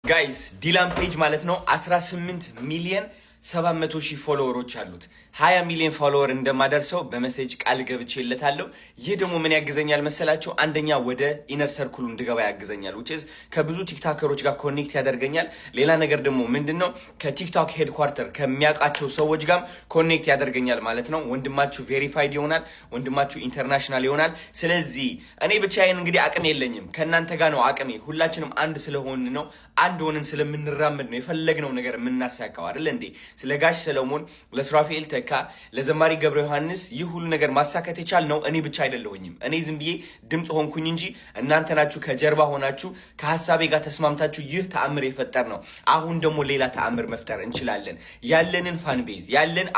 ጋይስ ዲላን ፔጅ ማለት ነው 18 ሚሊዮን 700,000 ፎሎወሮች አሉት 20 ሚሊዮን ፎሎወር እንደማደርሰው በመሴጅ ቃል ገብቼለታለሁ። ይህ ደግሞ ምን ያግዘኛል መሰላችሁ? አንደኛ ወደ ኢነር ሰርክሉ እንድገባ ያግዘኛል which is ከብዙ ቲክቶከሮች ጋር ኮኔክት ያደርገኛል። ሌላ ነገር ደግሞ ምንድነው ከቲክቶክ ሄድኳርተር ከሚያውቃቸው ሰዎች ጋር ኮኔክት ያደርገኛል ማለት ነው። ወንድማችሁ ቬሪፋይድ ይሆናል፣ ወንድማችሁ ኢንተርናሽናል ይሆናል። ስለዚህ እኔ ብቻዬን እንግዲህ አቅም የለኝም፣ ከእናንተ ጋር ነው አቅሜ። ሁላችንም አንድ ስለሆን ነው፣ አንድ ሆነን ስለምንራመድ ነው የፈለግነው ነገር የምናሳካው አይደል እንዴ? ስለ ጋሽ ሰለሞን፣ ለሱራፌል ተካ፣ ለዘማሪ ገብረ ዮሐንስ ይህ ሁሉ ነገር ማሳካት የቻልነው እኔ ብቻ አይደለሁኝም። እኔ ዝም ብዬ ድምጽ ሆንኩኝ እንጂ እናንተ ናችሁ ከጀርባ ሆናችሁ ከሐሳቤ ጋር ተስማምታችሁ ይህ ተአምር የፈጠር ነው። አሁን ደግሞ ሌላ ተአምር መፍጠር እንችላለን። ያለንን ፋን ቤዝ ያለን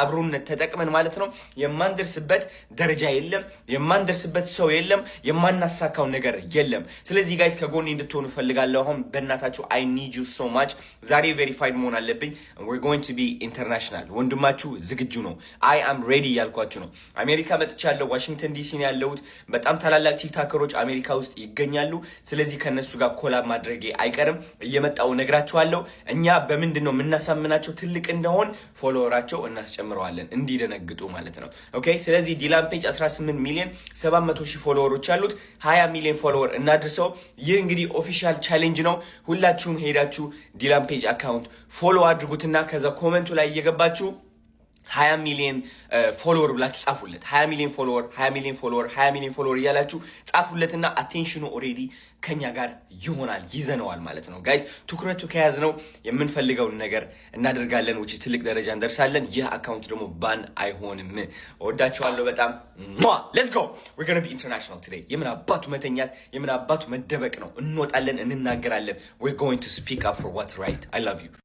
አብሮነት ተጠቅመን ማለት ነው የማንደርስበት ደረጃ የለም፣ የማንደርስበት ሰው የለም፣ የማናሳካው ነገር የለም። ስለዚህ ጋይስ ከጎኔ እንድትሆኑ ፈልጋለሁ። አሁን በእናታችሁ I need you so much። ዛሬ ቬሪፋይድ መሆን አለብኝ። we're going to be international። ወንድማችሁ ዝግጁ ነው። I am ready ያልኳችሁ ነው። አሜሪካ መጥቻለሁ። ዋሽንግተን ዲሲ ነው ያለሁት። በጣም ታላላቅ ቲክቶከሮች አሜሪካ ውስጥ ይገኛሉ። ስለዚህ ከነሱ ጋር ኮላብ ማድረጌ አይቀርም። እየመጣው ነግራችኋለሁ። እኛ በምንድነው የምናሳምናቸው ትልቅ እንደሆን ፎሎወራቸው እናስጨምረዋለን እንዲደነግጡ ማለት ነው። ኦኬ። ስለዚህ ዲላን ፔጅ 18 ሚሊዮን 700,000 ፎሎወሮች አሉት። 20 ሚሊዮን ፎሎወር እናድርሰው። ይህ እንግዲህ ኦፊሻል ቻሌንጅ ነው። ሁላችሁም ሄዳችሁ ዲላን ፔጅ አካውንት ፎሎ አድርጉትና ከዛ ኮሜንቱ ላይ እየገባችሁ 20 ሚሊዮን ፎሎወር ብላችሁ ጻፉለት። 20 ሚሊዮን ፎሎወር 20 ሚሊዮን ፎሎወር 20 ሚሊዮን ፎሎወር እያላችሁ ጻፉለትና አቴንሽኑ ኦሬዲ ከኛ ጋር ይሆናል፣ ይዘነዋል ማለት ነው። ጋይስ ትኩረቱ ከያዝነው የምንፈልገውን ነገር እናደርጋለን፣ ውጪ ትልቅ ደረጃ እንደርሳለን። ይህ አካውንት ደግሞ ባን አይሆንም። ወዳችኋለሁ በጣም ሌትስ ጎ we're going to be international today። የምን አባቱ መተኛት የምን አባቱ መደበቅ ነው። እንወጣለን፣ እንናገራለን። we're going to speak up for what's right። I love you።